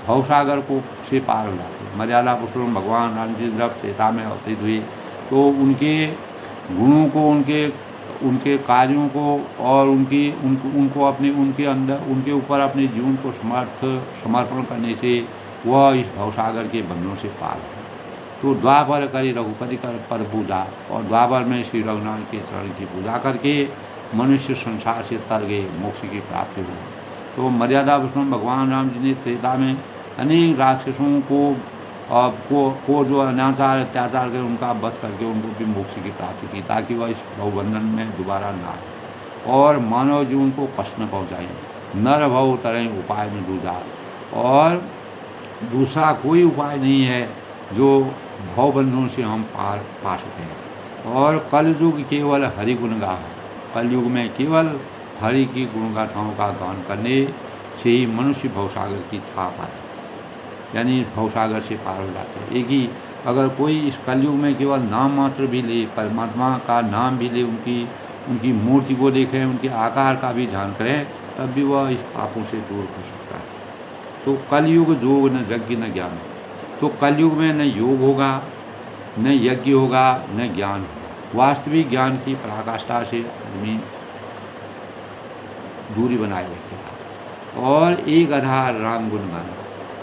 भवसागर को से पार हो जाते हैं। मर्यादा पुरुषोत्तम भगवान राम जी जब त्रेता में अवतरित हुए तो उनके गुणों को, उनके कार्यों को और उनको अपने उनके अंदर उनके ऊपर अपने जीवन को समर्पण करने से वह इस भवसागर के बंधनों से पार है। तो द्वापर करे रघुपति कर पद पूजा, और द्वापर में श्री रघुनाथ के चरण की पूजा करके मनुष्य संसार से तर गए, मोक्ष की प्राप्ति हुई। तो मर्यादा पुरुषोत्तम भगवान राम जी ने त्रेता में अनेक राक्षसों को जो अनाचार अत्याचार कर उनका वध करके उनको भी मोक्ष की प्राप्ति की, ताकि वह इस भवबंधन में दोबारा ना आए और मानव जीवन को कष्ट न पहुँचाए। नर भव तरह उपाय में दूजा, और दूसरा कोई उपाय नहीं है जो भवबंधनों से हम पार पा सकें। और कलयुग केवल हरि गुणगाह, कलयुग में केवल हरि की गुणगाथाओं का गान करने से ही मनुष्य भवसागर की था पाए, यानी भवसागर से पार हो जाते हैं। एक ही अगर कोई इस कलयुग में केवल नाम मात्र भी ले, परमात्मा का नाम भी ले, उनकी मूर्ति को देखें, उनके आकार का भी ध्यान करें, तब भी वह इस पापों से दूर हो सकता है। तो कलयुग योग न यज्ञ न ज्ञान, तो कलयुग में न योग होगा, न यज्ञ होगा, न ज्ञान होगा। वास्तविक ज्ञान की पराकाष्ठा से आदमी दूरी बनाए रखेगा। और एक आधार राम गुणगान,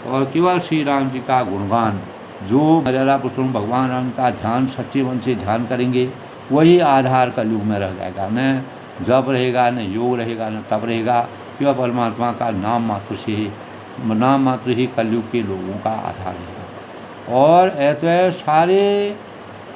और केवल श्री राम जी का गुणगान, जो मर्यादा पुरुषोत्तम भगवान राम का ध्यान सच्चे मन से ध्यान करेंगे, वही आधार कलयुग में रह जाएगा। न जप रहेगा, न योग रहेगा, न तप रहेगा, केवल परमात्मा का नाम मात्र ही कलयुग के लोगों का आधार रहेगा। और ऐसे सारे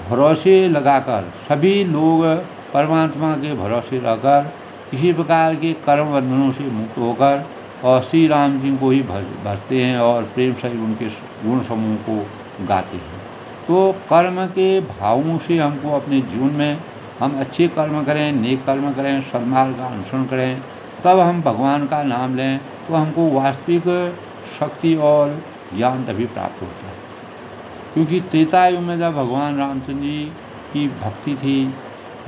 भरोसे लगाकर सभी लोग परमात्मा के भरोसे रहकर किसी प्रकार के कर्म बंधनों से मुक्त होकर और श्री राम जी को ही भजते हैं और प्रेम से उनके गुण समूह को गाते हैं। तो कर्म के भावों से हमको अपने जीवन में हम अच्छे कर्म करें, नेक कर्म करें, सन्मार्ग का अनुसरण करें, तब हम भगवान का नाम लें तो हमको वास्तविक शक्ति और ज्ञान तभी प्राप्त होता है। क्योंकि त्रेता युग में जब भगवान रामचंद्र जी की भक्ति थी,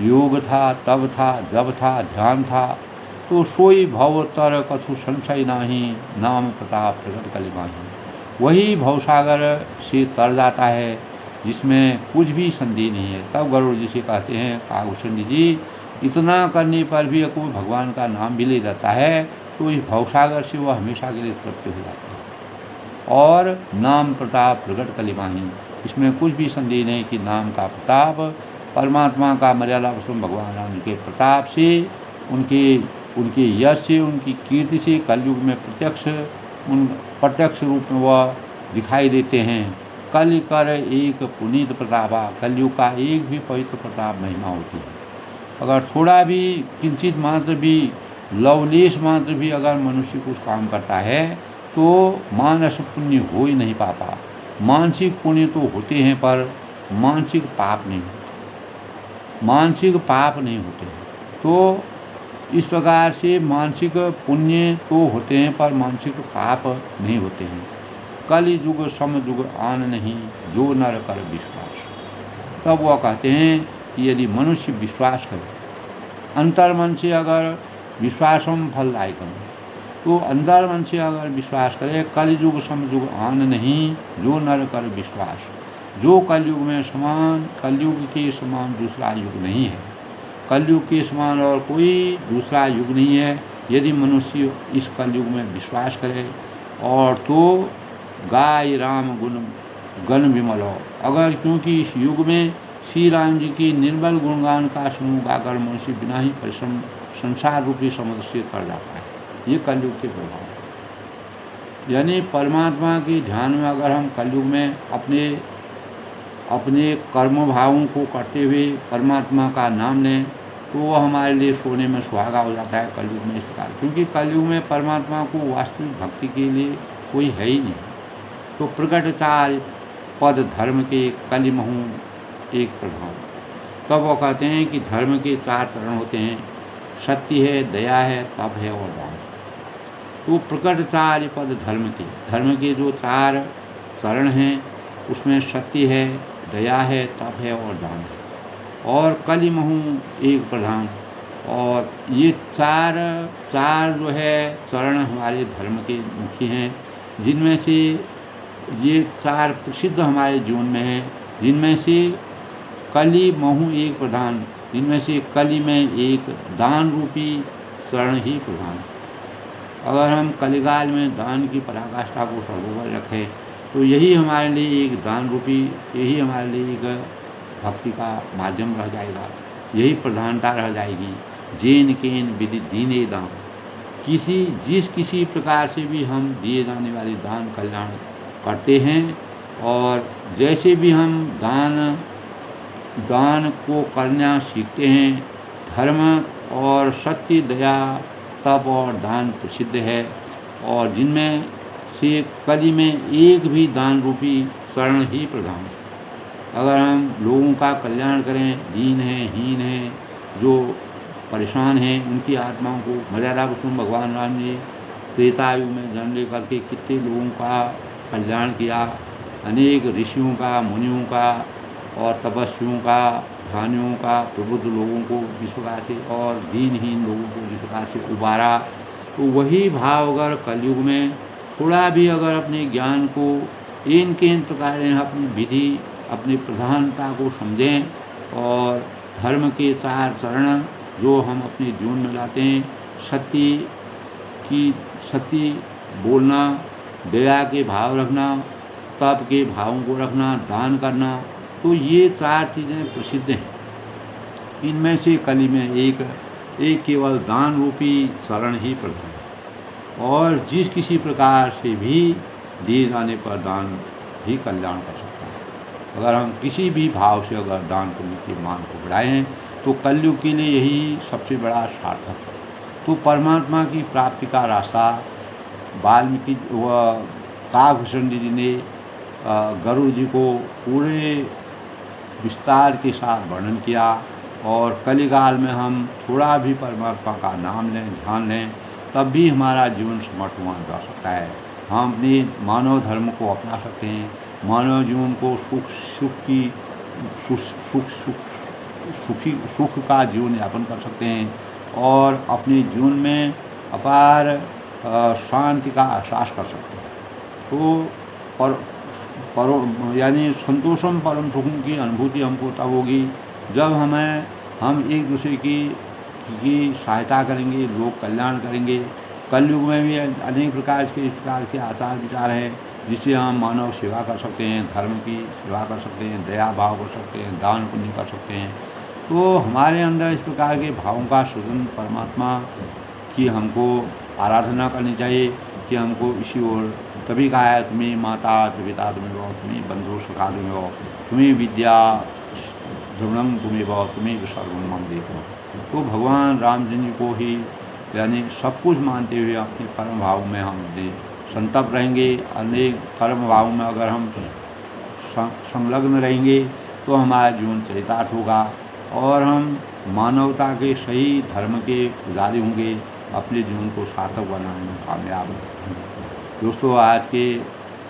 योग था, तप था, जप था, ध्यान था, तो सोई भवतर कछु संशय नाही, नाम प्रताप प्रकट कलि माही। वही भवसागर से तर जाता है जिसमें कुछ भी संदेह नहीं है। तब गरुड़ जी से कहते हैं, कागभूषण जी, इतना करने पर भी कोई भगवान का नाम भी ले जाता है तो इस भवसागर से वह हमेशा के लिए तृप्त हो जाता है। और नाम प्रताप प्रकट कलि माही, इसमें कुछ भी संदेह नहीं कि नाम का प्रताप, परमात्मा का मर्यादा पुरुषोत्तम भगवान राम के प्रताप से, उनके यश से, उनकी कीर्ति से कलयुग में प्रत्यक्ष रूप में वह दिखाई देते हैं। कल कर एक पुनीत प्रतापा, कलयुग का एक भी पवित्र प्रताप महिमा होती है। अगर थोड़ा भी किंचित मात्र भी लवलेश मात्र भी अगर मनुष्य कुछ काम करता है तो मानस पुण्य हो ही नहीं पाता। मानसिक पुण्य तो होते हैं पर मानसिक पाप नहीं होते। तो इस प्रकार से मानसिक पुण्य तो होते हैं पर मानसिक पाप नहीं होते हैं। कल युग सम युग आन नहीं, जो नर कर विश्वास। तब वह कहते हैं कि यदि मनुष्य विश्वास करे, अंतर्मन से अगर विश्वासम फलदायक, तो अंदर मन से अगर विश्वास करे, कलयुग समयुग आन नहीं, जो नर कर विश्वास। जो कलयुग में समान, कलयुग के समान दूसरा युग नहीं है, कलयुग के समान और कोई दूसरा युग नहीं है। यदि मनुष्य इस कलयुग में विश्वास करे और तो गाय राम गुण गण विमल हो। अगर क्योंकि इस युग में श्री राम जी की निर्मल गुणगान का समूह गाकर मनुष्य बिना ही परिश्रम संसार रूपी समुद्र से कर जाता है। ये कलयुग के प्रभाव। यानी परमात्मा के ध्यान में अगर हम कलयुग में अपने कर्म भावों को करते हुए परमात्मा का नाम लें तो वो हमारे लिए सोने में सुहागा हो जाता है कलयुग में इस प्रकार। क्योंकि कलयुग में परमात्मा को वास्तविक भक्ति के लिए कोई है ही नहीं। तो प्रकट चार पद धर्म के कलिमहु एक प्रभाव। तब वो कहते हैं कि धर्म के 4 चरण होते हैं, सत्य है, दया है, तप है और दान। तो प्रकट 4 पद धर्म के जो 4 चरण हैं उसमें सत्य है, दया है, तप है और दान है। और कलि महु एक प्रधान। और ये चार जो है चरण हमारे धर्म के मुख्य हैं, जिनमें से ये 4 प्रसिद्ध हमारे जीवन में हैं, जिनमें से कलि महु एक प्रधान, जिनमें से कलि में एक दान रूपी चरण ही प्रधान। अगर हम कलिकाल में दान की पराकाष्ठा को सर्वोपरि रखें तो यही हमारे लिए एक दान रूपी, यही हमारे लिए एक भक्ति का माध्यम रह जाएगा, यही प्रधानता रह जाएगी। जेन केन विधि दीने दान, जिस किसी प्रकार से भी हम दिए जाने वाली दान कल्याण करते हैं, और जैसे भी हम दान को करना सीखते हैं, धर्म और सत्य, दया, तप और दान प्रसिद्ध है। और जिनमें से कलि में एक भी दान रूपी शरण ही प्रधान। अगर हम लोगों का कल्याण करें, दीन है, हीन है, जो परेशान हैं, उनकी आत्माओं को, मर्यादा पुरुषोत्तम भगवान राम जी त्रेतायुग में जन्म लेकर के कितने लोगों का कल्याण किया, अनेक ऋषियों का, मुनियों का और तपस्वियों का, ध्यानियों का, प्रबुद्ध लोगों को जिस प्रकार से और दीनहीन लोगों को जिस प्रकार से उबारा। तो वही भाव अगर कलयुग में थोड़ा भी अगर अपने ज्ञान को इन प्रकार अपनी विधि, अपनी प्रधानता को समझें और धर्म के 4 चरण जो हम अपने जीवन में लाते हैं, सत्य बोलना, दया के भाव रखना, तप के भावों को रखना, दान करना, तो ये 4 चीज़ें प्रसिद्ध हैं। इनमें से कलि में एक केवल दान रूपी चरण ही प्रधान है, और जिस किसी प्रकार से भी दिए जाने पर दान ही कल्याण कर सकता है। अगर हम किसी भी भाव से अगर दान पुण्य के मान को बढ़ाएं तो कलयुग के लिए यही सबसे बड़ा सार्थक है। तो परमात्मा की प्राप्ति का रास्ता वाल्मीकि व काकभूषण जी ने गरुड़ जी को पूरे विस्तार के साथ वर्णन किया। और कलिकाल में हम थोड़ा भी परमात्मा का नाम लें, ध्यान लें, तब भी हमारा जीवन समर्थवान जा सकता है। हम अपने मानव धर्म को अपना सकते हैं, मानव जीवन को सुख का जीवन यापन कर सकते हैं, और अपने जीवन में अपार शांति का एहसास कर सकते हैं। तो यानी संतोषम परम सुखम की अनुभूति हमको तब होगी जब हम एक दूसरे की सहायता करेंगे, लोक कल्याण करेंगे। कलयुग में भी अनेक प्रकार के आचार विचार हैं जिससे हम मानव सेवा कर सकते हैं, धर्म की सेवा कर सकते हैं, दया भाव कर सकते हैं, दान पुण्य कर सकते हैं। तो हमारे अंदर इस प्रकार के भावों का सृजन परमात्मा की हमको आराधना करनी चाहिए कि हमको इसी ओर, तभी कहा है तुम्हें माता पिता तुम्हें वो, तुम्हें बंधु सखा तुम्हें वो, तुम्हें विद्या ध्रुवणम तुम्हें वो, तुम्हें सर्वम देखो। तो भगवान राम जी को ही यानी सब कुछ मानते हुए अपने कर्म भाव में हम संतप्त रहेंगे। अनेक कर्म भाव में अगर हम संलग्न रहेंगे तो हमारा जीवन चरितार्थ होगा और हम मानवता के सही धर्म के पुजारी होंगे, अपने जीवन को सार्थक बनाने में कामयाब होंगे। दोस्तों, आज के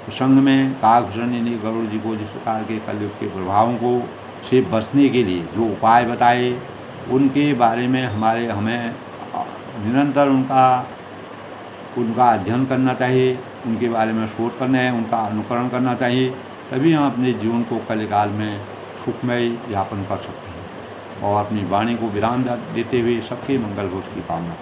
प्रसंग में काकभूषण ने गरुड़ जी को जिस प्रकार के कलयुग के प्रभावों से बचने के लिए जो उपाय बताए, उनके बारे में हमें निरंतर उनका अध्ययन करना चाहिए, उनके बारे में शोध करना है, उनका अनुकरण करना चाहिए। तभी हम अपने जीवन को कलिकाल में सुखमय यापन कर सकते हैं। और अपनी वाणी को विराम देते हुए सबके मंगल हो उसकी कामना।